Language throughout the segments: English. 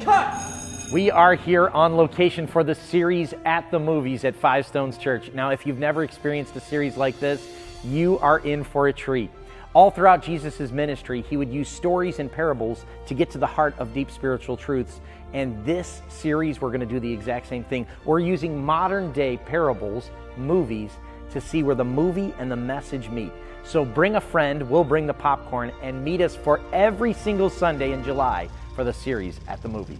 cut! We are here on location for the series At the Movies at Five Stones Church. Now, if you've never experienced a series like this, you are in for a treat. All throughout Jesus' ministry, he would use stories and parables to get to the heart of deep spiritual truths. And this series, we're going to do the exact same thing. We're using modern day parables, movies, to see where the movie and the message meet. So bring a friend, we'll bring the popcorn, and meet us for every single Sunday in July for the series At the Movies.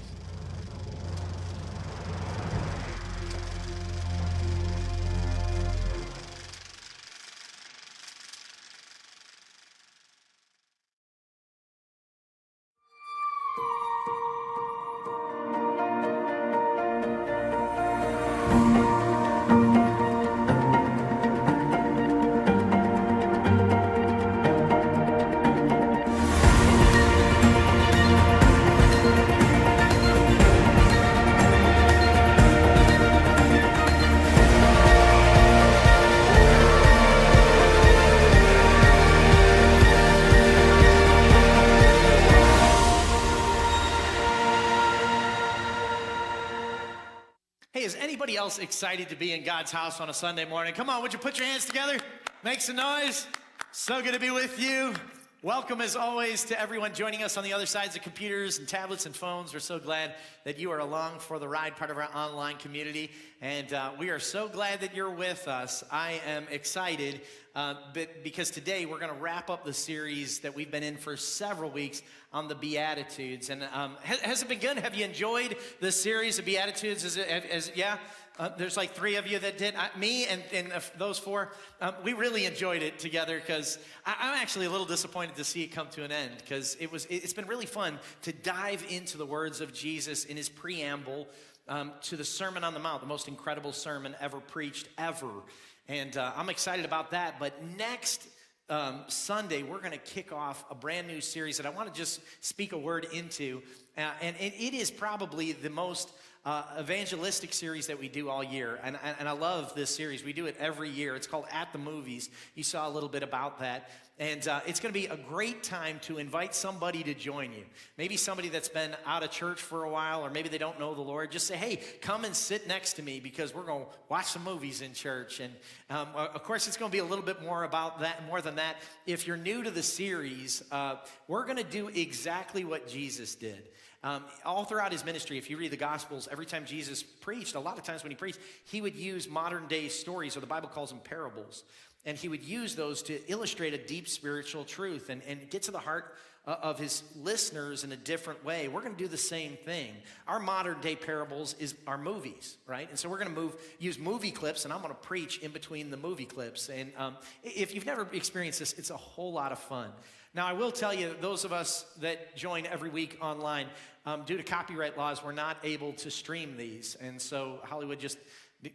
Is anybody else excited to be in God's house on a Sunday morning? Come on, would you put your hands together? Make some noise. So good to be with you. Welcome, as always, to everyone joining us on the other sides of computers and tablets and phones. We're so glad that you are along for the ride, part of our online community. And we are so glad that you're with us. I am excited because today we're going to wrap up the series that we've been in for several weeks on the Beatitudes. And has it been good? Have you enjoyed the series of Beatitudes? Yeah? There's like three of you that did. Me and those four, we really enjoyed it together because I'm actually a little disappointed to see it come to an end because it's been really fun to dive into the words of Jesus in his preamble to the Sermon on the Mount, the most incredible sermon ever preached, ever. And I'm excited about that. But next Sunday, we're going to kick off a brand new series that I want to just speak a word into. And it is probably the most evangelistic series that we do all year. And I love this series. We do it every year. It's called At the Movies. You saw a little bit about that. And it's going to be a great time to invite somebody to join you. Maybe somebody that's been out of church for a while, or maybe they don't know the Lord. Just say, hey, come and sit next to me because we're going to watch some movies in church. And of course, it's going to be a little bit more about that, more than that. If you're new to the series, we're going to do exactly what Jesus did. All throughout his ministry, if you read the Gospels, every time Jesus preached, a lot of times when he preached, he would use modern day stories, or the Bible calls them parables. And he would use those to illustrate a deep spiritual truth and get to the heart of his listeners in a different way. We're going to do the same thing. Our modern day parables are movies, right? And so we're going to use movie clips, and I'm going to preach in between the movie clips. And if you've never experienced this, it's a whole lot of fun. Now, I will tell you, those of us that join every week online, due to copyright laws, we're not able to stream these. And so Hollywood just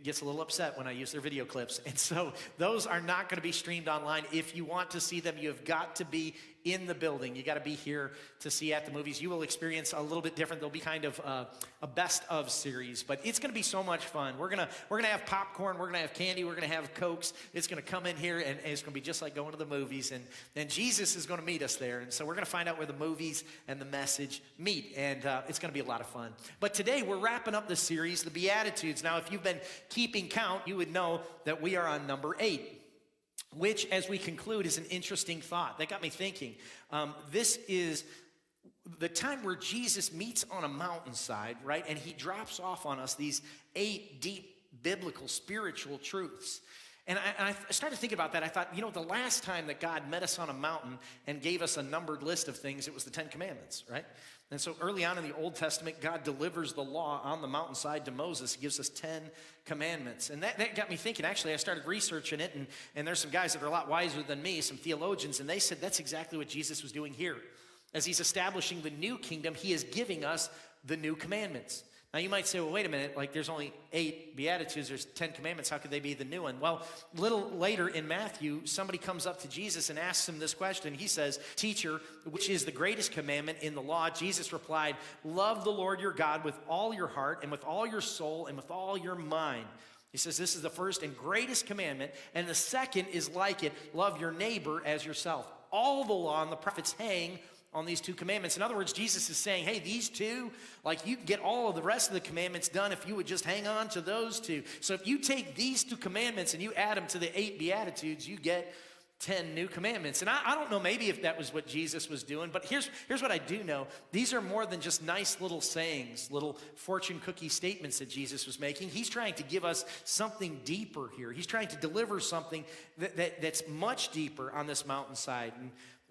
gets a little upset when I use their video clips. And so those are not going to be streamed online. If you want to see them, you have got to be in the building. You got to be here to see At the Movies. You will experience a little bit different. There'll be kind of a best of series, but it's going to be so much fun. We're going to have popcorn. We're going to have candy. We're going to have Cokes. It's going to come in here, and it's going to be just like going to the movies. And Jesus is going to meet us there. And so we're going to find out where the movies and the message meet. And it's going to be a lot of fun. But today we're wrapping up the series, the Beatitudes. Now, if you've been keeping count, you would know that we are on number 8. Which, as we conclude, is an interesting thought. That got me thinking. This is the time where Jesus meets on a mountainside, right? And he drops off on us these 8 deep biblical spiritual truths. And I started thinking about that. I thought, the last time that God met us on a mountain and gave us a numbered list of things, it was the 10 Commandments, right? And so early on in the Old Testament, God delivers the law on the mountainside to Moses. He gives us 10 commandments. And that got me thinking. Actually, I started researching it, and there's some guys that are a lot wiser than me, some theologians, and they said that's exactly what Jesus was doing here. As he's establishing the new kingdom, he is giving us the new commandments. Now, you might say, well, wait a minute, like there's only 8 Beatitudes, there's 10 commandments, how could they be the new one? Well, a little later in Matthew, somebody comes up to Jesus and asks him this question. He says, teacher, which is the greatest commandment in the law? Jesus replied, love the Lord your God with all your heart and with all your soul and with all your mind. He says this is the first and greatest commandment, and the second is like it, love your neighbor as yourself. All the law and the prophets hang on these 2 commandments. In other words, Jesus is saying, hey, these 2, like you get all of the rest of the commandments done if you would just hang on to those 2. So if you take these 2 commandments and you add them to the 8 Beatitudes, you get 10 new commandments. And I don't know maybe if that was what Jesus was doing, but here's what I do know. These are more than just nice little sayings, little fortune cookie statements that Jesus was making. He's trying to give us something deeper here. He's trying to deliver something that's much deeper on this mountainside.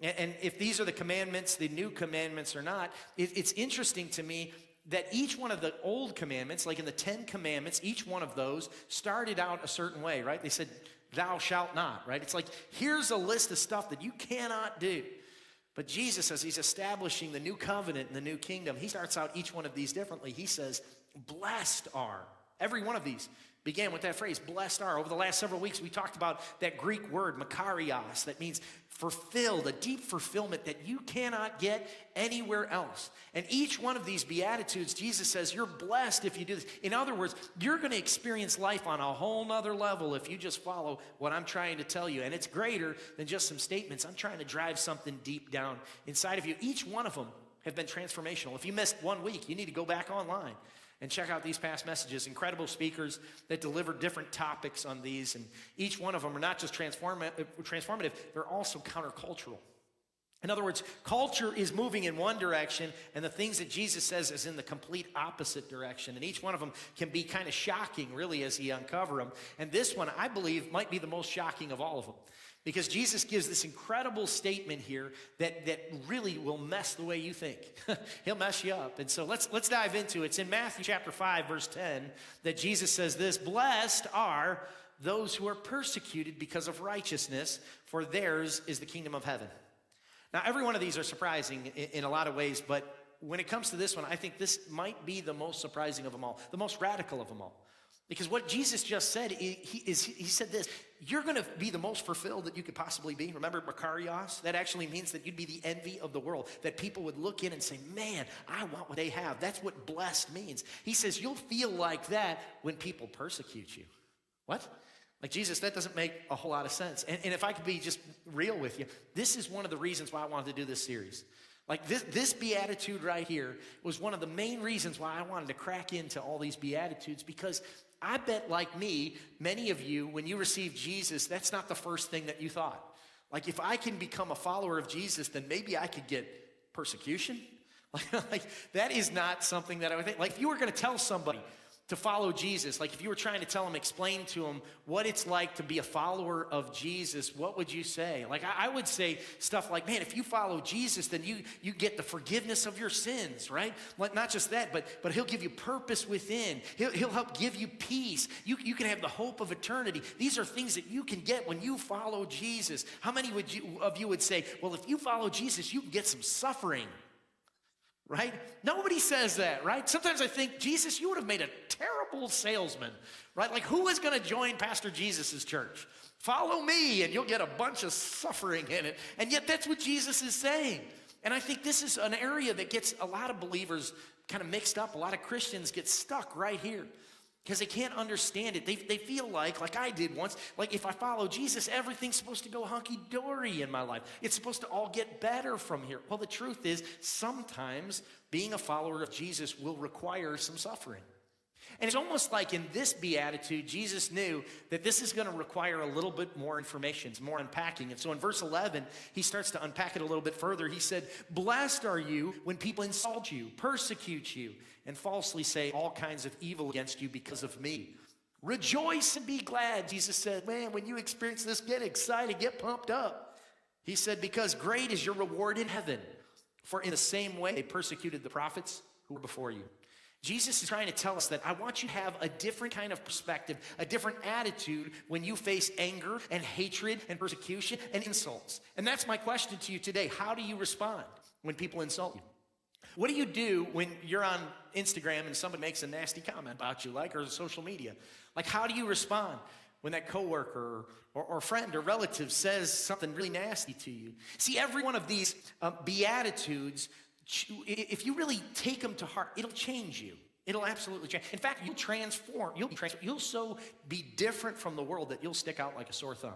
And if these are the commandments, the new commandments or not, it's interesting to me that each one of the old commandments, like in the 10 commandments, each one of those started out a certain way, right? They said, thou shalt not, right? It's like, here's a list of stuff that you cannot do. But Jesus, as he's establishing the new covenant and the new kingdom, he starts out each one of these differently. He says, blessed are. Every one of these began with that phrase, blessed are. Over the last several weeks, we talked about that Greek word, makarios, that means fulfilled, a deep fulfillment that you cannot get anywhere else. And each one of these Beatitudes, Jesus says, you're blessed if you do this. In other words, you're going to experience life on a whole nother level if you just follow what I'm trying to tell you. And it's greater than just some statements. I'm trying to drive something deep down inside of you. Each one of them have been transformational. If you missed 1 week, you need to go back online and check out these past messages. Incredible speakers that deliver different topics on these. And each one of them are not just transformative, they're also countercultural. In other words, culture is moving in one direction, and the things that Jesus says is in the complete opposite direction. And each one of them can be kind of shocking, really, as he uncover them. And this one, I believe, might be the most shocking of all of them. Because Jesus gives this incredible statement here that really will mess the way you think. He'll mess you up. And so let's dive into it. It's in Matthew chapter 5, verse 10, that Jesus says this, blessed are those who are persecuted because of righteousness, for theirs is the kingdom of heaven. Now, every one of these are surprising in a lot of ways, but when it comes to this one, I think this might be the most surprising of them all, the most radical of them all. Because what Jesus just said, he said this, you're going to be the most fulfilled that you could possibly be. Remember makarios? That actually means that you'd be the envy of the world, that people would look in and say, man, I want what they have. That's what blessed means. He says, you'll feel like that when people persecute you. What? Like, Jesus, that doesn't make a whole lot of sense. And if I could be just real with you, this is one of the reasons why I wanted to do this series. Like this Beatitude right here was one of the main reasons why I wanted to crack into all these Beatitudes, because I bet, like me, many of you, when you received Jesus, that's not the first thing that you thought. Like, if I can become a follower of Jesus, then maybe I could get persecution. Like that is not something that I would think. Like, if you were going to tell somebody to follow Jesus, like if you were trying to tell them, explain to them what it's like to be a follower of Jesus, what would you say? Like, I would say stuff like, man, if you follow Jesus, then you get the forgiveness of your sins, right? Like, not just that, but he'll give you purpose within. He'll help give you peace. You can have the hope of eternity. These are things that you can get when you follow Jesus. How many of you would say, well, if you follow Jesus, you can get some suffering? Right? Nobody says that, right? Sometimes I think, Jesus, you would have made a terrible salesman, right? Like, who is going to join Pastor Jesus's church? Follow me and you'll get a bunch of suffering in it. And yet that's what Jesus is saying. And I think this is an area that gets a lot of believers kind of mixed up. A lot of Christians get stuck right here because they can't understand it. They feel like I did once, like if I follow Jesus, everything's supposed to go hunky-dory in my life. It's supposed to all get better from here. Well, the truth is, sometimes being a follower of Jesus will require some suffering. And it's almost like in this Beatitude, Jesus knew that this is going to require a little bit more information, some more unpacking. And so in verse 11, he starts to unpack it a little bit further. He said, blessed are you when people insult you, persecute you, and falsely say all kinds of evil against you because of me. Rejoice and be glad. Jesus said, man, when you experience this, get excited, get pumped up. He said, because great is your reward in heaven. For in the same way they persecuted the prophets who were before you. Jesus is trying to tell us that I want you to have a different kind of perspective, a different attitude when you face anger and hatred and persecution and insults. And that's my question to you today. How do you respond when people insult you? What do you do when you're on Instagram and somebody makes a nasty comment about you, like, or social media? Like, how do you respond when that coworker or friend or relative says something really nasty to you? See, every one of these Beatitudes, if you really take them to heart, it'll change you. It'll absolutely change. In fact, you'll transform. You'll so be different from the world that you'll stick out like a sore thumb.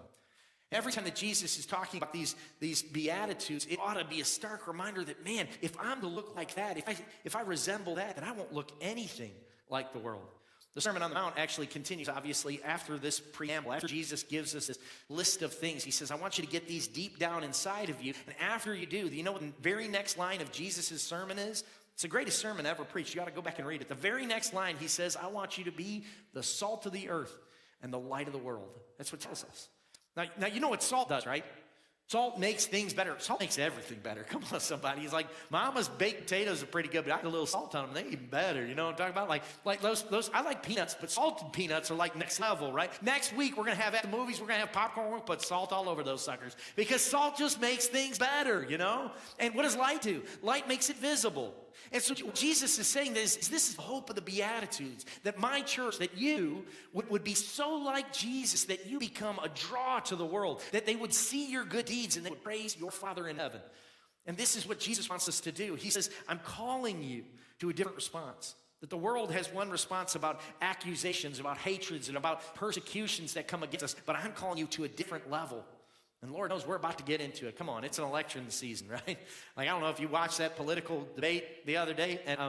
Every time that Jesus is talking about these Beatitudes, it ought to be a stark reminder that, man, if I'm to look like that, if I resemble that, then I won't look anything like the world. The Sermon on the Mount actually continues, obviously, after this preamble. After Jesus gives us this list of things, he says, I want you to get these deep down inside of you. And after you do, you know what the very next line of Jesus' sermon is? It's the greatest sermon ever preached. You got to go back and read it. The very next line, he says, I want you to be the salt of the earth and the light of the world. That's what it tells us. Now, you know what salt does, right? Salt makes things better. Salt makes everything better. Come on, somebody. He's like, Mama's baked potatoes are pretty good, but I put a little salt on them. They're even better. You know what I'm talking about? Like those. I like peanuts, but salted peanuts are like next level, right? Next week, we're going to have at the movies, we're going to have popcorn. We're going to put salt all over those suckers because salt just makes things better, you know? And what does light do? Light makes it visible. And so what Jesus is saying this is the hope of the Beatitudes, that my church, that you would be so like Jesus that you become a draw to the world, that they would see your good deeds and they would praise your Father in heaven. And this is what Jesus wants us to do. He says, I'm calling you to a different response. That the world has one response about accusations, about hatreds, and about persecutions that come against us, but I'm calling you to a different level. And Lord knows we're about to get into it. Come on, it's an election season, right? Like, I don't know if you watched that political debate the other day. And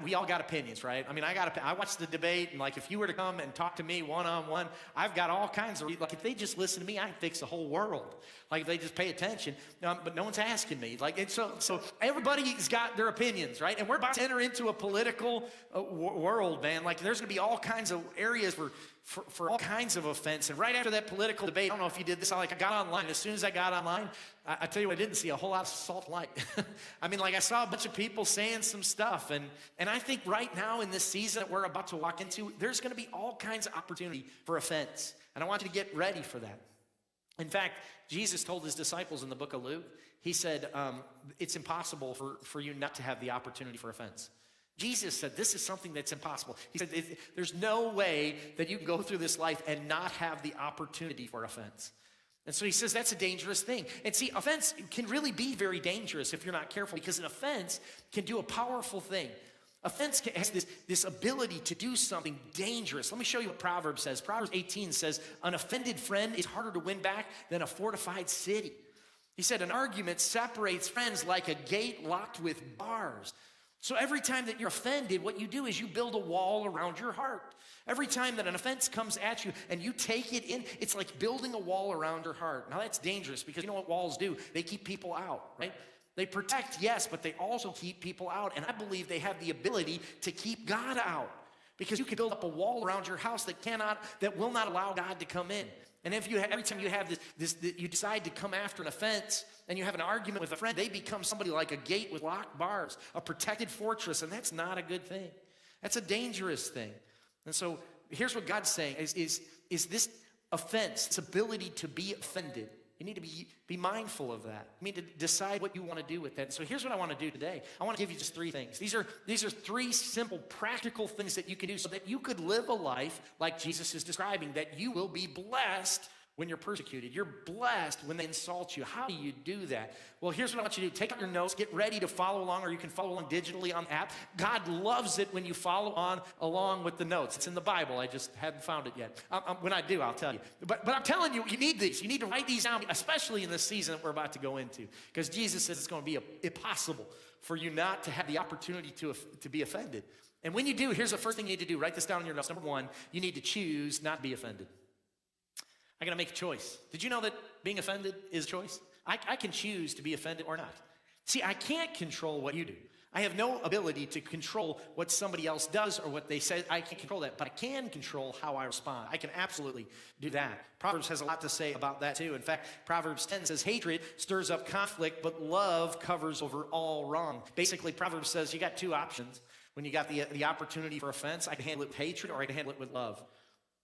we all got opinions, right? I mean, I watched the debate, and like, if you were to come and talk to me one-on-one, I've got all kinds of, like, if they just listen to me, I can fix the whole world. Like, if they just pay attention. But no one's asking me. Like, and so everybody's got their opinions, right? And we're about to enter into a political world, man. Like, there's going to be all kinds of areas for all kinds of offense. And right after that political debate, I don't know if you did this, I got online. As soon as I got online, I tell you what, I didn't see a whole lot of salt and light. I mean, like, I saw a bunch of people saying some stuff. And I think right now in this season that we're about to walk into, there's going to be all kinds of opportunity for offense. And I want you to get ready for that. In fact, Jesus told his disciples in the book of Luke, he said, it's impossible for you not to have the opportunity for offense. Jesus said, this is something that's impossible. He said, there's no way that you can go through this life and not have the opportunity for offense. And so he says that's a dangerous thing. And see, offense can really be very dangerous if you're not careful, because an offense can do a powerful thing. Offense has this ability to do something dangerous. Let me show you what Proverbs says. Proverbs 18 says, an offended friend is harder to win back than a fortified city. He said, an argument separates friends like a gate locked with bars. So every time that you're offended, what you do is you build a wall around your heart. Every time that an offense comes at you and you take it in, it's like building a wall around your heart. Now that's dangerous, because you know what walls do? They keep people out, right? They protect, yes, but they also keep people out. And I believe they have the ability to keep God out, because you can build up a wall around your house that will not allow God to come in. And if every time you have you decide to come after an offense and you have an argument with a friend, they become somebody like a gate with locked bars, a protected fortress, and that's not a good thing. That's a dangerous thing. And so here's what God's saying is this offense, this ability to be offended. You need to be mindful of that. You need to decide what you want to do with that. So here's what I want to do today. I want to give you just 3 things. These are 3 simple, practical things that you can do so that you could live a life like Jesus is describing, that you will be blessed when you're persecuted. You're blessed when they insult you. How do you do that? Well, here's what I want you to do. Take out your notes, get ready to follow along, or you can follow along digitally on the app. God loves it when you follow along with the notes. It's in the Bible. I just hadn't found it yet. When I do, I'll tell you. But I'm telling you, you need these. You need to write these down, especially in this season that we're about to go into, because Jesus says it's going to be impossible for you not to have the opportunity to be offended. And when you do, here's the first thing you need to do. Write this down in your notes. Number 1, you need to choose not to be offended. I got to make a choice. Did you know that being offended is a choice? I can choose to be offended or not. See, I can't control what you do. I have no ability to control what somebody else does or what they say. I can't control that, but I can control how I respond. I can absolutely do that. Proverbs has a lot to say about that too. In fact, Proverbs 10 says, hatred stirs up conflict, but love covers over all wrong. Basically, Proverbs says you got 2 options. When you got the opportunity for offense, I can handle it with hatred or I can handle it with love.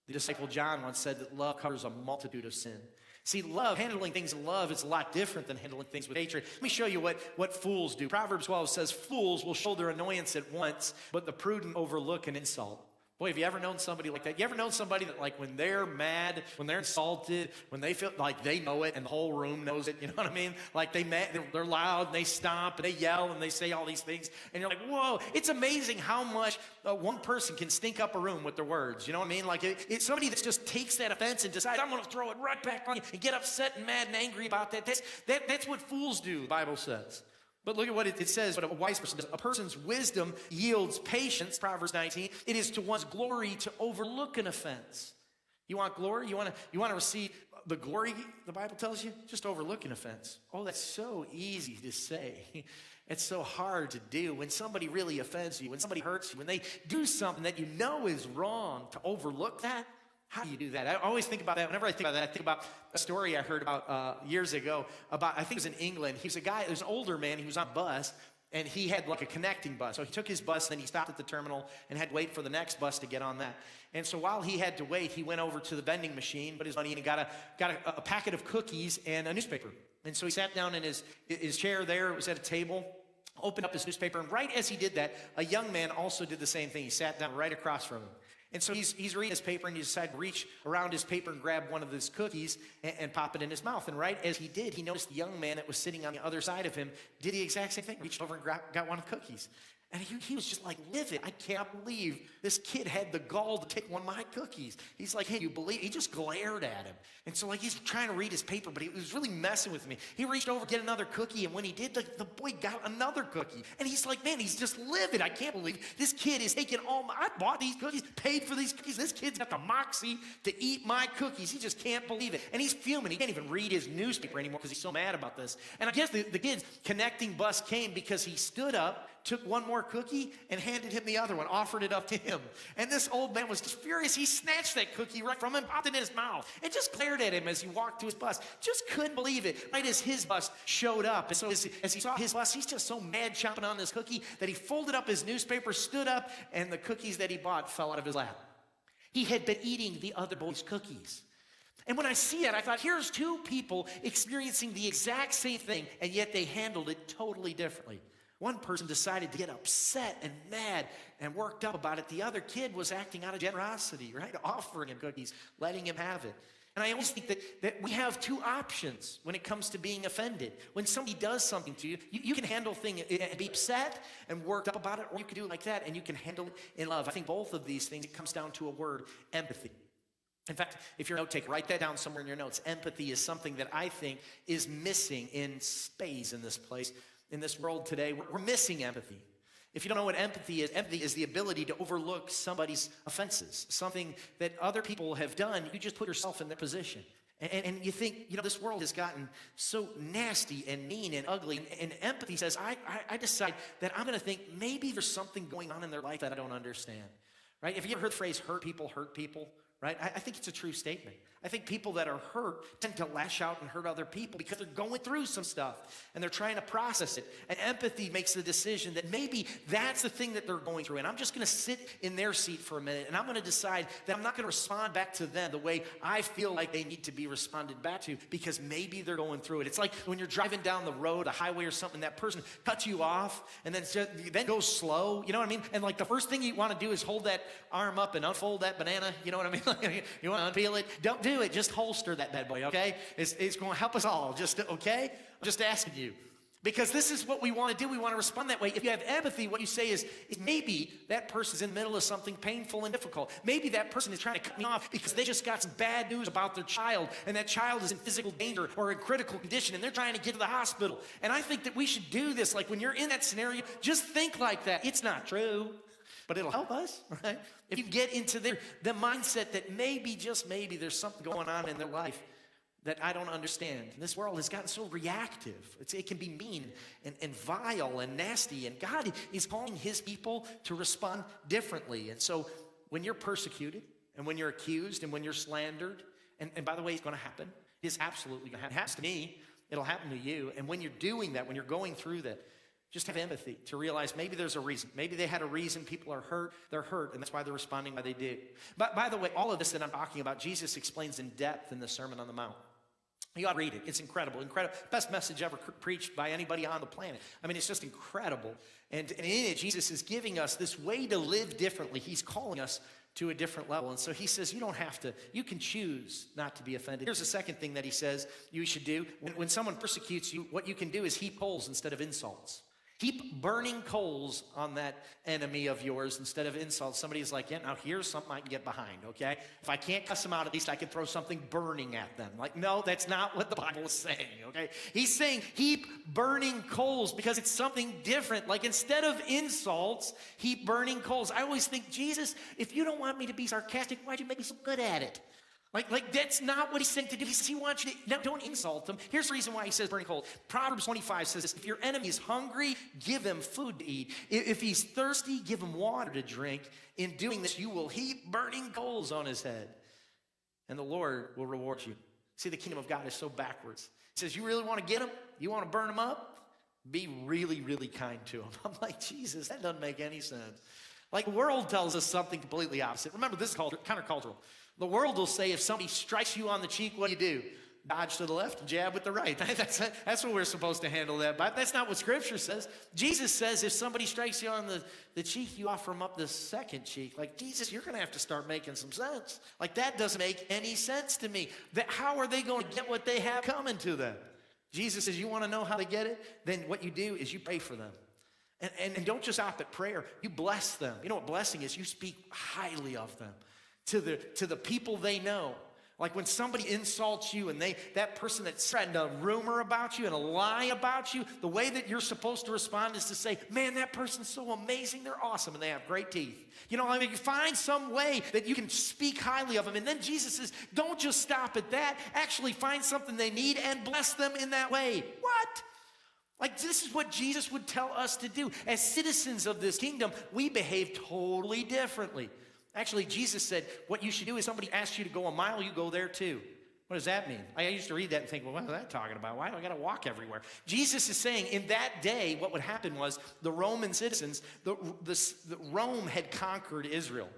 The disciple John once said that love covers a multitude of sin. See, handling things in love is a lot different than handling things with hatred. Let me show you what fools do. Proverbs 12 says, fools will show their annoyance at once, but the prudent overlook an insult. Boy, have you ever known somebody like that? You ever known somebody that, like, when they're mad, when they're insulted, when they feel like they know it and the whole room knows it, you know what I mean? Like they're loud and they stomp and they yell and they say all these things. And you're like, whoa, it's amazing how much one person can stink up a room with their words. You know what I mean? Like it's somebody that just takes that offense and decides, I'm going to throw it right back on you and get upset and mad and angry about that. That's what fools do, the Bible says. But look at what it says, what a wise person does. A person's wisdom yields patience, Proverbs 19. It is to one's glory to overlook an offense. You want glory? You want to receive the glory, the Bible tells you? Just overlook an offense. Oh, that's so easy to say. It's so hard to do. When somebody really offends you, when somebody hurts you, when they do something that you know is wrong, to overlook that, how do you do that? I always think about that. Whenever I think about that, I think about a story I heard about years ago about, I think it was in England. He was a guy, there was an older man, he was on a bus, and he had like a connecting bus. So he took his bus, then he stopped at the terminal and had to wait for the next bus to get on that. And so while he had to wait, he went over to the vending machine, put his money in, and got a packet of cookies and a newspaper. And so he sat down in his chair there, it was at a table, opened up his newspaper, and right as he did that, a young man also did the same thing. He sat down right across from him. And so he's reading his paper, and he decided to reach around his paper and grab one of his cookies and pop it in his mouth. And right as he did, he noticed the young man that was sitting on the other side of him did the exact same thing, reached over and got one of the cookies. And he was just like livid. I can't believe this kid had the gall to take one of my cookies. He's like, hey, you believe? He just glared at him. And so like he's trying to read his paper, but he was really messing with me. He reached over to get another cookie, and when he did, the boy got another cookie. And he's like, man, he's just livid. I can't believe this kid is taking I bought these cookies, paid for these cookies. This kid's got the moxie to eat my cookies. He just can't believe it. And he's fuming. He can't even read his newspaper anymore because he's so mad about this. And I guess the kid's connecting bus came because he stood up, took one more cookie, and handed him the other one, offered it up to him. And this old man was just furious. He snatched that cookie right from him, popped it in his mouth, and just glared at him as he walked to his bus. Just couldn't believe it. Right as his bus showed up. And so as he saw his bus, he's just so mad chomping on this cookie that he folded up his newspaper, stood up, and the cookies that he bought fell out of his lap. He had been eating the other boy's cookies. And when I see that, I thought, here's two people experiencing the exact same thing, and yet they handled it totally differently. One person decided to get upset and mad and worked up about it. The other kid was acting out of generosity, right? Offering him cookies, letting him have it. And I always think that we have two options when it comes to being offended. When somebody does something to you, you can handle things and be upset and worked up about it, or you can do it like that and you can handle it in love. I think both of these things, it comes down to a word, empathy. In fact, if you're a note taker, write that down somewhere in your notes. Empathy is something that I think is missing in spades in this place. In this world today, we're missing empathy. If you don't know what empathy is the ability to overlook somebody's offenses, something that other people have done. You just put yourself in their position. And you think, this world has gotten so nasty and mean and ugly. And empathy says, I decide that I'm going to think maybe there's something going on in their life that I don't understand. Right? Have you ever heard the phrase hurt people, right? I think it's a true statement. I think people that are hurt tend to lash out and hurt other people because they're going through some stuff and they're trying to process it. And empathy makes the decision that maybe that's the thing that they're going through. And I'm just going to sit in their seat for a minute and I'm going to decide that I'm not going to respond back to them the way I feel like they need to be responded back to because maybe they're going through it. It's like when you're driving down the road, a highway or something, that person cuts you off and then goes slow. You know what I mean? And like the first thing you want to do is hold that arm up and unfold that banana. You know what I mean? You want to unpeel it? Don't do it. Just holster that bad boy, okay? It's going to help us all. Okay? I'm just asking you. Because this is what we want to do. We want to respond that way. If you have empathy, what you say is maybe that person's in the middle of something painful and difficult. Maybe that person is trying to cut me off because they just got some bad news about their child, and that child is in physical danger or in critical condition, and they're trying to get to the hospital. And I think that we should do this. Like when you're in that scenario, just think like that. It's not true, but it'll help us, right? If you get into the mindset that maybe, just maybe, there's something going on in their life that I don't understand. This world has gotten so reactive. It can be mean and vile and nasty. And God is calling his people to respond differently. And so when you're persecuted and when you're accused and when you're slandered, and by the way, it's going to happen. It is absolutely going to happen. It happens to me. It'll happen to you. And when you're doing that, when you're going through that, just have empathy to realize maybe there's a reason. Maybe they had a reason. People are hurt. They're hurt, and that's why they're responding why they do. But by the way, all of this that I'm talking about, Jesus explains in depth in the Sermon on the Mount. You ought to read it. It's incredible. Best message ever preached by anybody on the planet. I mean, it's just incredible. And in it, Jesus is giving us this way to live differently. He's calling us to a different level. And so he says, you don't have to, you can choose not to be offended. Here's the second thing that he says you should do. When someone persecutes you, what you can do is heap coals instead of insults. Heap burning coals on that enemy of yours instead of insults. Somebody's like, yeah, now here's something I can get behind, okay? If I can't cuss them out, at least I can throw something burning at them. Like, no, that's not what the Bible is saying, okay? He's saying heap burning coals because it's something different. Like, instead of insults, heap burning coals. I always think, Jesus, if you don't want me to be sarcastic, why'd you make me so good at it? Like that's not what he's saying to do. He says he wants you to, no, don't insult them. Here's the reason why he says burning coals. Proverbs 25 says this, if your enemy is hungry, give him food to eat. If he's thirsty, give him water to drink. In doing this, you will heap burning coals on his head, and the Lord will reward you. See, the kingdom of God is so backwards. He says, you really want to get him? You want to burn him up? Be really, really kind to him. I'm like, Jesus, that doesn't make any sense. Like, the world tells us something completely opposite. Remember, this is countercultural. The world will say if somebody strikes you on the cheek, what do? Dodge to the left and jab with the right. That's what we're supposed to handle that. But that's not what Scripture says. Jesus says if somebody strikes you on the cheek, you offer them up the second cheek. Like, Jesus, you're going to have to start making some sense. Like, that doesn't make any sense to me. How are they going to get what they have coming to them? Jesus says, you want to know how they get it? Then what you do is you pray for them. And don't just stop at prayer. You bless them. You know what blessing is? You speak highly of them to the people they know. Like when somebody insults you and that person that's spreading a rumor about you and a lie about you, the way that you're supposed to respond is to say, man, that person's so amazing. They're awesome and they have great teeth. You know, I mean, you find some way that you can speak highly of them. And then Jesus says, don't just stop at that. Actually find something they need and bless them in that way. What? Like, this is what Jesus would tell us to do. As citizens of this kingdom, we behave totally differently. Actually, Jesus said, what you should do is somebody asks you to go a mile, you go there too. What does that mean? I used to read that and think, well, what is that talking about? Why do I got to walk everywhere? Jesus is saying in that day, what would happen was the Roman citizens, Rome had conquered Israel.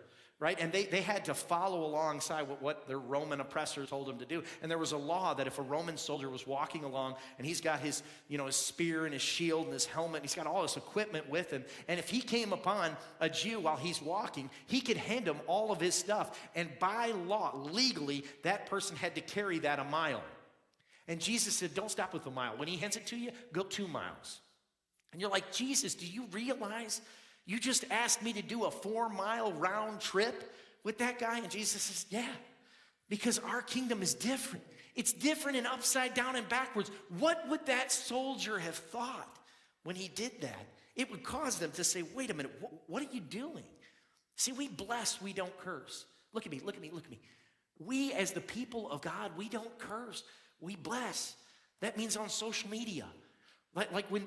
Right? And they had to follow alongside what their Roman oppressors told them to do. And there was a law that if a Roman soldier was walking along and he's got his spear and his shield and his helmet, and he's got all this equipment with him, and if he came upon a Jew while he's walking, he could hand him all of his stuff. And by law, legally, that person had to carry that a mile. And Jesus said, don't stop with a mile. When he hands it to you, go 2 miles. And you're like, Jesus, do you realize you just asked me to do a 4-mile round trip with that guy? And Jesus says, yeah, because our kingdom is different. It's different and upside down and backwards. What would that soldier have thought when he did that? It would cause them to say, wait a minute, what are you doing? See, we bless, we don't curse. Look at me, look at me, look at me. We as the people of God, we don't curse, we bless. That means on social media. Like when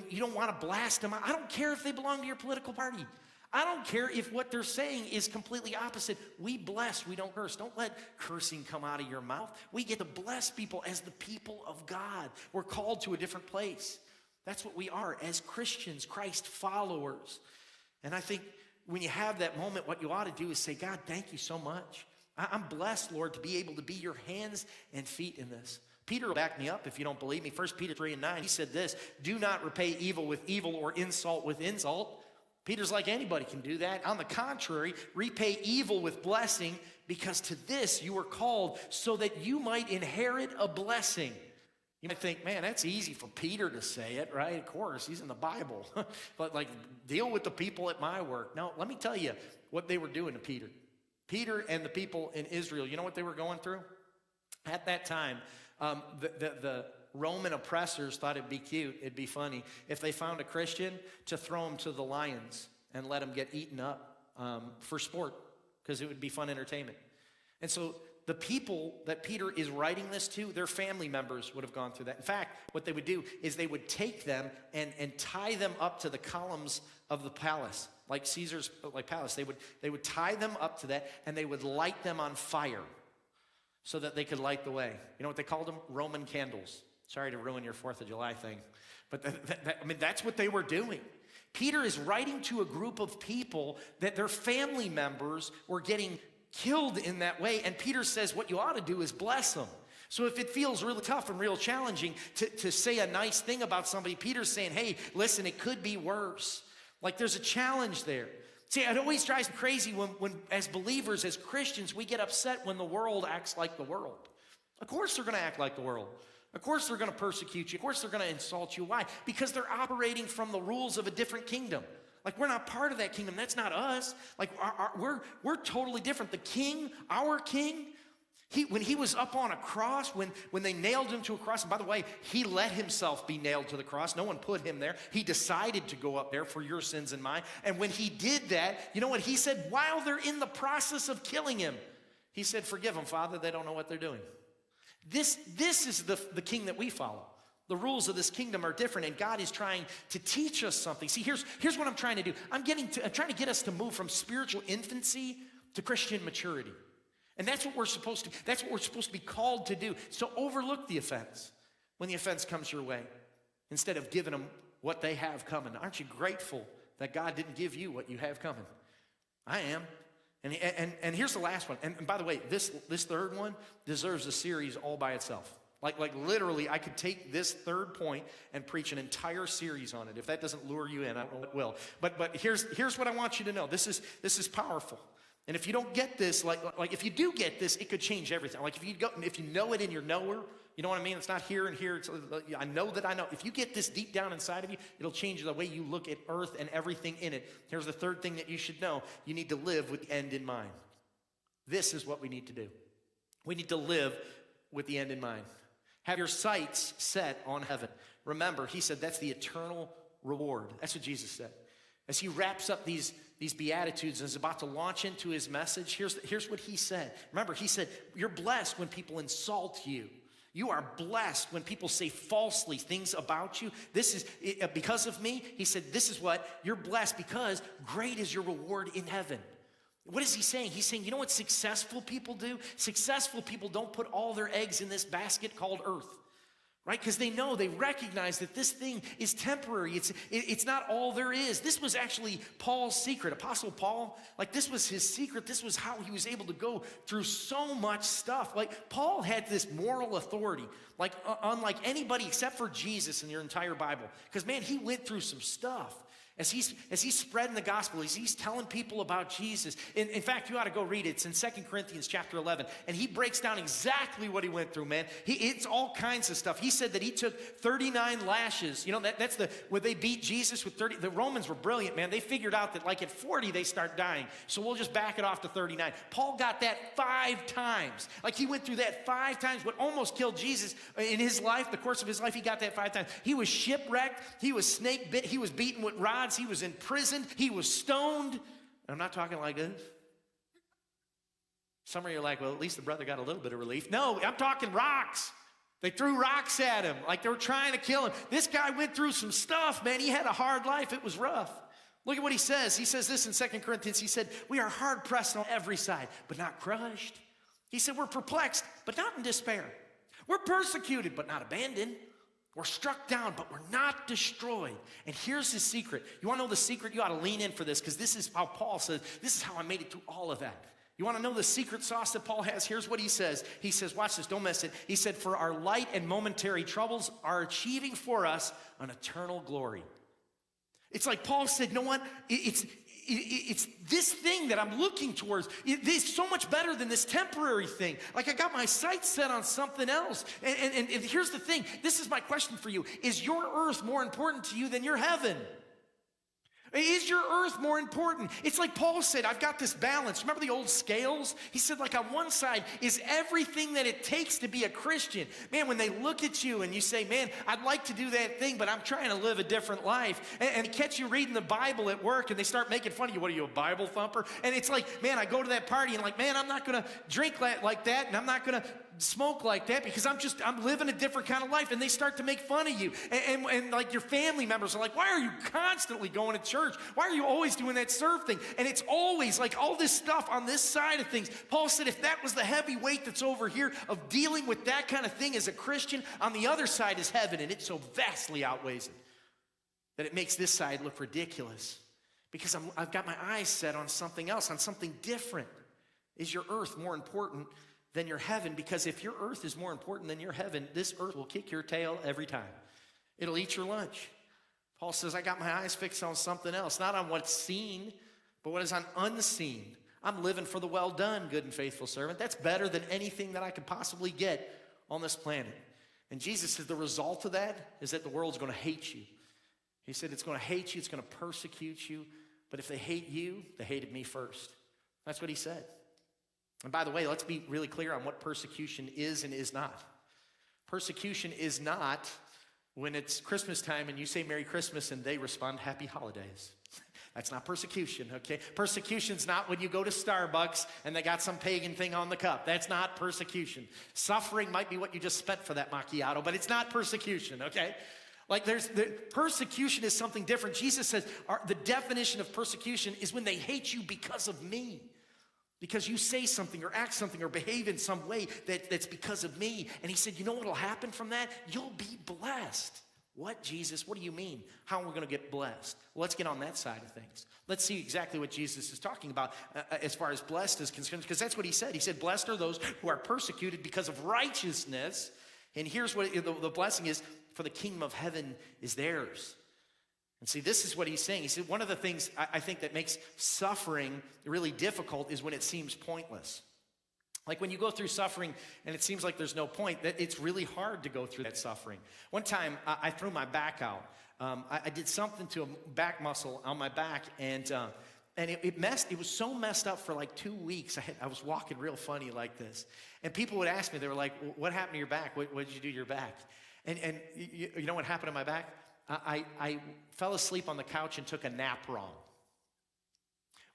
you don't want to blast them out. I don't care if they belong to your political party. I don't care if what they're saying is completely opposite. We bless, we don't curse. Don't let cursing come out of your mouth. We get to bless people as the people of God. We're called to a different place. That's what we are as Christians, Christ followers. And I think when you have that moment, what you ought to do is say, God, thank you so much. I'm blessed, Lord, to be able to be your hands and feet in this. Peter will back me up if you don't believe me. 1 Peter 3:9, he said this, do not repay evil with evil or insult with insult. Peter's like, anybody can do that. On the contrary, repay evil with blessing, because to this you were called so that you might inherit a blessing. You might think, man, that's easy for Peter to say it, right? Of course, he's in the Bible. But like, deal with the people at my work. No, let me tell you what they were doing to Peter. Peter and the people in Israel, you know what they were going through? At that time, the Roman oppressors thought it'd be cute, it'd be funny, if they found a Christian to throw him to the lions and let him get eaten up for sport, because it would be fun entertainment. And so the people that Peter is writing this to, their family members would have gone through that. In fact, what they would do is they would take them and tie them up to the columns of the palace, like Caesar's palace. They would tie them up to that, and they would light them on fire so that they could light the way. You know what they called them? Roman candles. Sorry to ruin your 4th of July thing. But that's what they were doing. Peter is writing to a group of people that their family members were getting killed in that way. And Peter says what you ought to do is bless them. So if it feels really tough and real challenging to say a nice thing about somebody, Peter's saying, hey, listen, it could be worse. Like, there's a challenge there. See, it always drives me crazy when as believers, as Christians, we get upset when the world acts like the world. Of course they're going to act like the world. Of course they're going to persecute you. Of course they're going to insult you. Why? Because they're operating from the rules of a different kingdom. Like, we're not part of that kingdom. That's not us. Like, we're totally different. The king, our king, when he was up on a cross, when they nailed him to a cross, and by the way, he let himself be nailed to the cross. No one put him there. He decided to go up there for your sins and mine. And when he did that, you know what he said? While they're in the process of killing him, he said, forgive them, Father. They don't know what they're doing. This is the king that we follow. The rules of this kingdom are different, and God is trying to teach us something. See, here's what I'm trying to do. I'm trying to get us to move from spiritual infancy to Christian maturity. And that's what we're supposed to be called to do. So overlook the offense when the offense comes your way, instead of giving them what they have coming. Aren't you grateful that God didn't give you what you have coming? I am. And here's the last one. And by the way, this third one deserves a series all by itself. Like literally, I could take this third point and preach an entire series on it. If that doesn't lure you in, I don't know it will. But here's what I want you to know. This is powerful. And if you don't get this, like if you do get this, it could change everything. Like if you know it in your knower, you know what I mean? It's not here and here. I know that I know. If you get this deep down inside of you, it'll change the way you look at earth and everything in it. Here's the third thing that you should know. You need to live with the end in mind. This is what we need to do. We need to live with the end in mind. Have your sights set on heaven. Remember, he said that's the eternal reward. That's what Jesus said. As he wraps up these Beatitudes and is about to launch into his message, here's what he said. Remember, he said, you're blessed when people insult you. You are blessed when people say falsely things about you. This is, because of me, he said, this is what, you're blessed because great is your reward in heaven. What is he saying? He's saying, you know what successful people do? Successful people don't put all their eggs in this basket called earth. Right? Because they recognize that this thing is temporary. It's not all there is. This was actually Paul's secret. Apostle Paul, like this was his secret. This was how he was able to go through so much stuff. Like Paul had this moral authority, like unlike anybody except for Jesus in your entire Bible. Because man, he went through some stuff. As he's spreading the gospel, as he's telling people about Jesus. In fact, you ought to go read it. It's in 2 Corinthians chapter 11. And he breaks down exactly what he went through, man. It's all kinds of stuff. He said that he took 39 lashes. You know, that's where they beat Jesus with 30. The Romans were brilliant, man. They figured out that like at 40, they start dying. So we'll just back it off to 39. Paul got that 5 times. Like he went through that 5 times. What almost killed Jesus in his life, the course of his life, he got that 5 times. He was shipwrecked. He was snake bit. He was beaten with rods. He was imprisoned. He was stoned. I'm not talking like this. Some of you are like, well, at least the brother got a little bit of relief. No, I'm talking rocks. They threw rocks at him like they were trying to kill him. This guy went through some stuff, man. He had a hard life. It was rough. Look at what he says. He says this in 2 Corinthians. He said, we are hard pressed on every side, but not crushed. He said, we're perplexed, but not in despair. We're persecuted, but not abandoned. We're struck down, but we're not destroyed. And here's his secret. You want to know the secret? You ought to lean in for this because this is how Paul says, this is how I made it through all of that. You want to know the secret sauce that Paul has? Here's what he says. He says, watch this, don't miss it. He said, for our light and momentary troubles are achieving for us an eternal glory. It's like Paul said, you know what? It's this thing that I'm looking towards. It's so much better than this temporary thing. Like I got my sights set on something else. And here's the thing. This is my question for you. Is your earth more important to you than your heaven? Is your earth more important? It's like Paul said, I've got this balance. Remember the old scales? He said, like on one side is everything that it takes to be a Christian. Man, when they look at you and you say, man, I'd like to do that thing, but I'm trying to live a different life. And they catch you reading the Bible at work and they start making fun of you. What are you, a Bible thumper? And it's like, man, I go to that party and like, man, I'm not going to drink like that and I'm not going to smoke like that because I'm living a different kind of life. And they start to make fun of you. And like your family members are like, why are you constantly going to church? Why are you always doing that serve thing? And it's always like all this stuff on this side of things. Paul said if that was the heavy weight that's over here of dealing with that kind of thing as a Christian, on the other side is heaven, and it so vastly outweighs it that it makes this side look ridiculous because I've got my eyes set on something else, on something different. Is your earth more important than your heaven? Because if your earth is more important than your heaven, this earth will kick your tail every time. It'll eat your lunch. Paul says, I got my eyes fixed on something else, not on what's seen, But what is on unseen, I'm living for the well done, good and faithful servant. That's better than anything that I could possibly get on this planet. And Jesus said the result of that is that the world's going to hate you. He said it's going to hate you, it's going to persecute you. But if they hate you, they hated me first. That's what he said. And by the way, let's be really clear on what persecution is and is not. Persecution is not when it's Christmas time and you say Merry Christmas and they respond Happy Holidays. That's not persecution, okay? Persecution's not when you go to Starbucks and they got some pagan thing on the cup. That's not persecution. Suffering might be what you just spent for that macchiato, but it's not persecution, okay? Like persecution is something different. Jesus says the definition of persecution is when they hate you because of me. Because you say something or act something or behave in some way that's because of me. And he said, you know what will happen from that? You'll be blessed. What, Jesus? What do you mean? How are we going to get blessed? Well, let's get on that side of things. Let's see exactly what Jesus is talking about as far as blessed is concerned, because that's what he said. He said, blessed are those who are persecuted because of righteousness. And here's what the blessing is, for the kingdom of heaven is theirs. And see, this is what he's saying. He said, one of the things I think that makes suffering really difficult is when it seems pointless. Like when you go through suffering and it seems like there's no point, that it's really hard to go through that suffering. One time I threw my back out. I did something to a back muscle on my back, and it was so messed up for like 2 weeks. I was walking real funny like this. And people would ask me, they were like, what happened to your back? What did you do to your back? And you know what happened to my back? I fell asleep on the couch and took a nap wrong.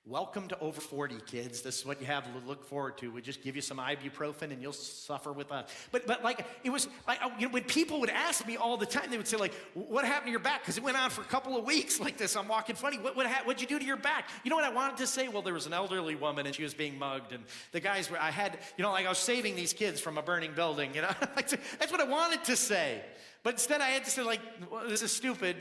Welcome to over 40, kids. This is what you have to look forward to. We just give you some ibuprofen and you'll suffer with us. But like, it was like, when people would ask me all the time, they would say like, what happened to your back? Because it went on for a couple of weeks like this. I'm walking funny. What'd you do to your back? You know what I wanted to say? Well, there was an elderly woman and she was being mugged. And the guys were, I was saving these kids from a burning building. That's what I wanted to say. But instead I had to say like, well, this is stupid.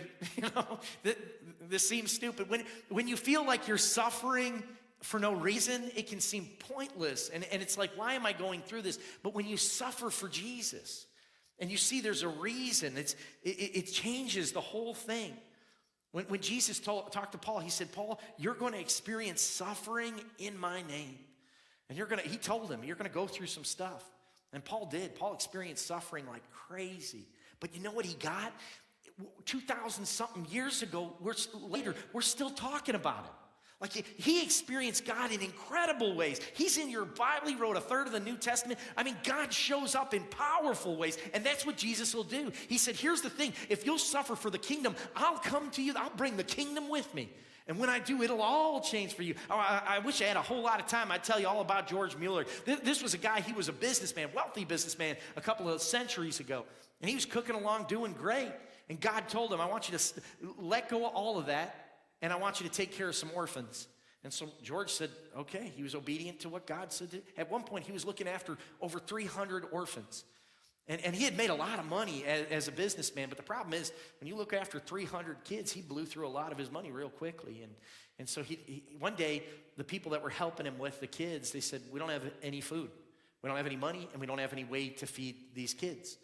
This seems stupid. When you feel like you're suffering for no reason, it can seem pointless. And it's like, why am I going through this? But when you suffer for Jesus and you see there's a reason, it changes the whole thing. When Jesus talked to Paul, he said, Paul, you're going to experience suffering in my name. And he told him, you're going to go through some stuff. And Paul did. Paul experienced suffering like crazy. But you know what he got? 2,000 something years ago, we're still talking about it. Like he experienced God in incredible ways. He's in your Bible. He wrote a third of the New Testament. I mean, God shows up in powerful ways, and that's what Jesus will do. He said, here's the thing. If you'll suffer for the kingdom, I'll come to you. I'll bring the kingdom with me. And when I do, it'll all change for you. I wish I had a whole lot of time. I'd tell you all about George Mueller. This was a guy, he was a businessman, wealthy businessman, a couple of centuries ago. And he was cooking along, doing great. And God told him, I want you to let go of all of that, and I want you to take care of some orphans. And so George said, okay. He was obedient to what God said. At one point, he was looking after over 300 orphans. And he had made a lot of money as a businessman, but the problem is, when you look after 300 kids, he blew through a lot of his money real quickly. And so one day, the people that were helping him with the kids, they said, we don't have any food. We don't have any money, and we don't have any way to feed these kids.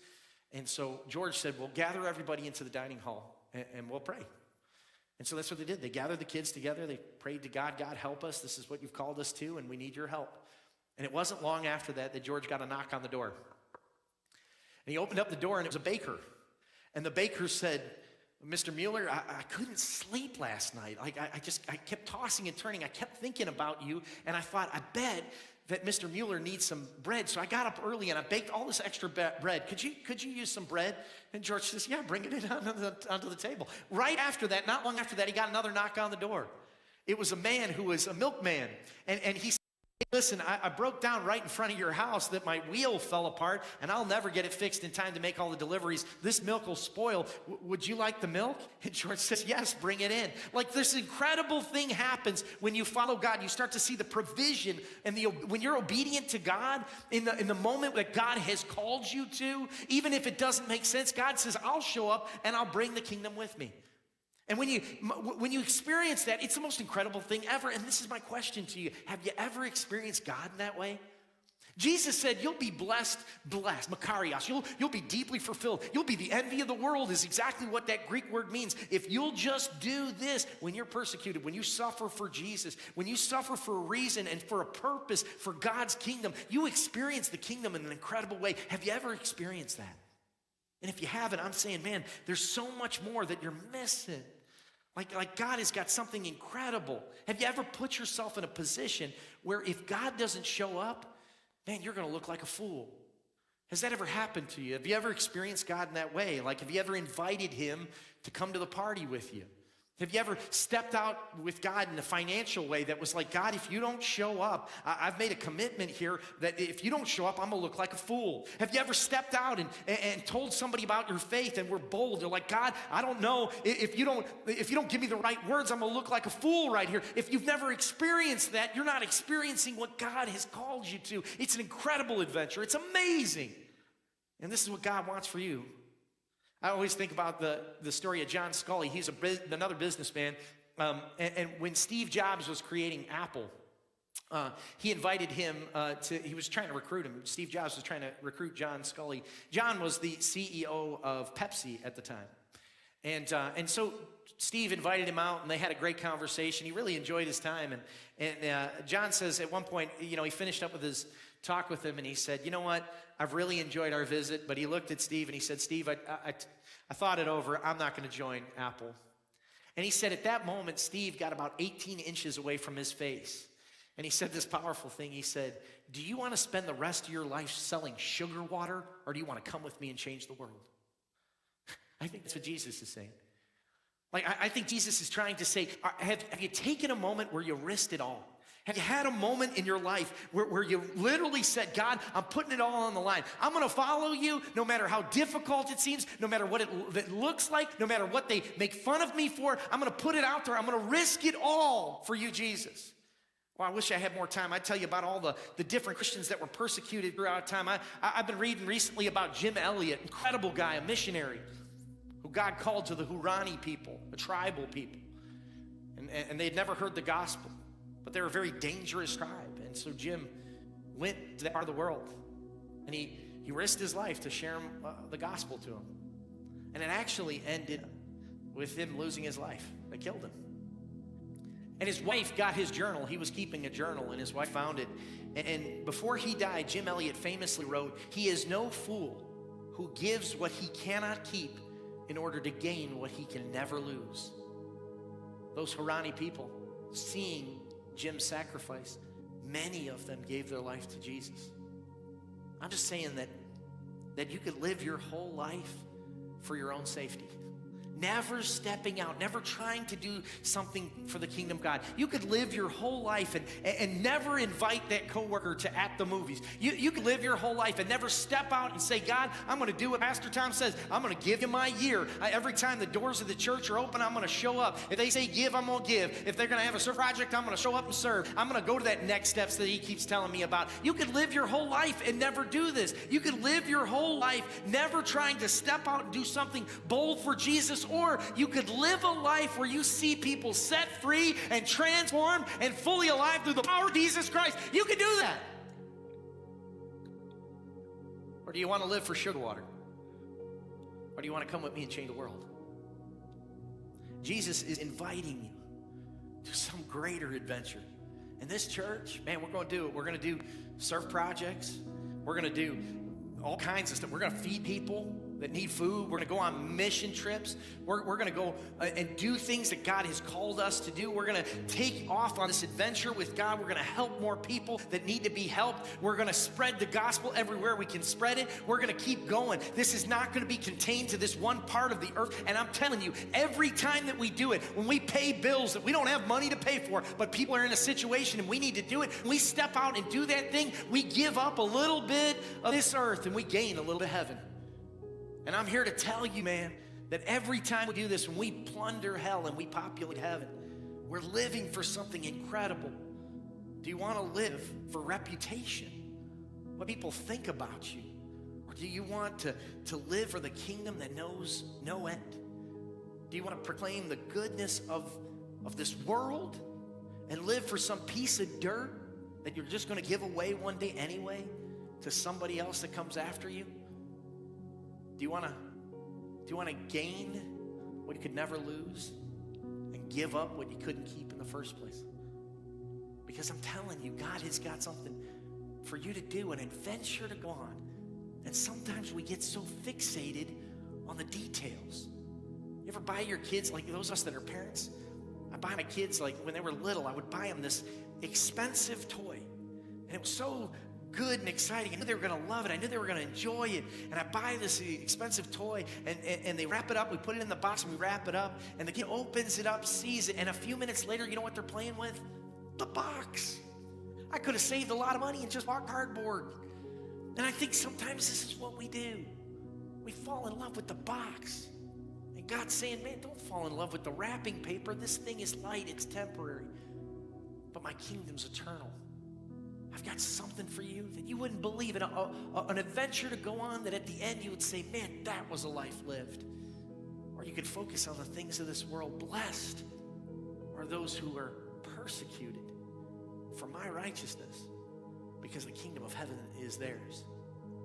And so George said, well, gather everybody into the dining hall, and we'll pray. And so that's what they did. They gathered the kids together. They prayed to God, God, help us. This is what you've called us to, and we need your help. And it wasn't long after that George got a knock on the door. And he opened up the door, and it was a baker. And the baker said, Mr. Mueller, I couldn't sleep last night. Like I kept tossing and turning. I kept thinking about you, and I thought, I bet that Mr. Mueller needs some bread. So I got up early and I baked all this extra bread. Could you use some bread? And George says, yeah, bring it in onto the table. Right after that, not long after that, he got another knock on the door. It was a man who was a milkman. And he said, hey, listen, I broke down right in front of your house that my wheel fell apart and I'll never get it fixed in time to make all the deliveries. This milk will spoil. Would you like the milk? And George says, yes, bring it in. Like this incredible thing happens when you follow God. You start to see the provision and when you're obedient to God in the moment that God has called you to, even if it doesn't make sense, God says, I'll show up and I'll bring the kingdom with me. And when you experience that, it's the most incredible thing ever. And this is my question to you. Have you ever experienced God in that way? Jesus said, you'll be blessed, makarios. You'll be deeply fulfilled. You'll be the envy of the world is exactly what that Greek word means. If you'll just do this, when you're persecuted, when you suffer for Jesus, when you suffer for a reason and for a purpose for God's kingdom, you experience the kingdom in an incredible way. Have you ever experienced that? And if you haven't, I'm saying, man, there's so much more that you're missing. Like God has got something incredible. Have you ever put yourself in a position where if God doesn't show up, man, you're going to look like a fool? Has that ever happened to you? Have you ever experienced God in that way? Like, have you ever invited him to come to the party with you? Have you ever stepped out with God in a financial way that was like, God, if you don't show up, I've made a commitment here that if you don't show up, I'm going to look like a fool. Have you ever stepped out and told somebody about your faith and were bold? They're like, God, I don't know. If you don't give me the right words, I'm going to look like a fool right here. If you've never experienced that, you're not experiencing what God has called you to. It's an incredible adventure. It's amazing. And this is what God wants for you. I always think about the story of John Sculley. He's another businessman. And when Steve Jobs was creating Apple, he invited him he was trying to recruit him. Steve Jobs was trying to recruit John Sculley. John was the CEO of Pepsi at the time. And so Steve invited him out, and they had a great conversation. He really enjoyed his time. And John says at one point, he finished up with his talk with him, and he said, you know what? I've really enjoyed our visit. But he looked at Steve, and he said, Steve, I thought it over. I'm not going to join Apple. And he said at that moment, Steve got about 18 inches away from his face. And he said this powerful thing. He said, do you want to spend the rest of your life selling sugar water, or do you want to come with me and change the world? I think that's what Jesus is saying. Like, I think Jesus is trying to say, have you taken a moment where you risked it all? Have you had a moment in your life where you literally said, God, I'm putting it all on the line. I'm going to follow you no matter how difficult it seems, no matter what it looks like, no matter what they make fun of me for. I'm going to put it out there. I'm going to risk it all for you, Jesus. Well, I wish I had more time. I'd tell you about all the different Christians that were persecuted throughout time. I've been reading recently about Jim Elliot, incredible guy, a missionary, who God called to the Hurani people, a tribal people. And they had never heard the gospel, but they were a very dangerous tribe. And so Jim went to that part of the world, and he risked his life to share the gospel to them. And it actually ended with him losing his life. They killed him. And his wife got his journal. He was keeping a journal, and his wife found it. And before he died, Jim Elliot famously wrote, "He is no fool who gives what he cannot keep in order to gain what he can never lose." Those Harani people, seeing Jim's sacrifice, many of them gave their life to Jesus. I'm just saying that you could live your whole life for your own safety. Never stepping out, never trying to do something for the kingdom of God. You could live your whole life and never invite that coworker to at the movies. You could live your whole life and never step out and say, God, I'm going to do what Pastor Tom says. I'm going to give you my year. Every time the doors of the church are open, I'm going to show up. If they say give, I'm going to give. If they're going to have a serve project, I'm going to show up and serve. I'm going to go to that next steps that he keeps telling me about. You could live your whole life and never do this. You could live your whole life never trying to step out and do something bold for Jesus. Or you could live a life where you see people set free and transformed and fully alive through the power of Jesus Christ. You could do that. Or do you want to live for sugar water? Or do you want to come with me and change the world? Jesus is inviting you to some greater adventure. And this church, man, we're going to do it. We're going to do surf projects. We're going to do all kinds of stuff. We're going to feed people that need food. We're going to go on mission trips. We're going to go and do things that God has called us to do. We're going to take off on this adventure with God. We're going to help more people that need to be helped. We're going to spread the gospel everywhere we can spread it. We're going to keep going. This is not going to be contained to this one part of the earth. And I'm telling you, every time that we do it, when we pay bills that we don't have money to pay for, but people are in a situation and we need to do it, when we step out and do that thing, we give up a little bit of this earth and we gain a little bit of heaven. And I'm here to tell you, man, that every time we do this, when we plunder hell and we populate heaven, we're living for something incredible. Do you want to live for reputation? What people think about you? Or do you want to live for the kingdom that knows no end? Do you want to proclaim the goodness of this world and live for some piece of dirt that you're just going to give away one day anyway? to somebody else that comes after you? Do you want to gain what you could never lose and give up what you couldn't keep in the first place? Because I'm telling you, God has got something for you to do, an adventure to go on. And sometimes we get so fixated on the details. You ever buy your kids, like those of us that are parents, I buy my kids, like when they were little, I would buy them this expensive toy. And it was so good and exciting. I knew they were going to love it. I knew they were going to enjoy it. And I buy this expensive toy, and they wrap it up. We put it in the box, and we wrap it up. And the kid opens it up, sees it, and a few minutes later, you know what they're playing with? The box. I could have saved a lot of money and just bought cardboard. And I think sometimes this is what we do. We fall in love with the box. And God's saying, man, don't fall in love with the wrapping paper. This thing is light, it's temporary. But my kingdom's eternal. I've got something for you that you wouldn't believe, an adventure to go on that at the end you would say, man, that was a life lived. Or you could focus on the things of this world. Blessed are those who are persecuted for my righteousness, because the kingdom of heaven is theirs.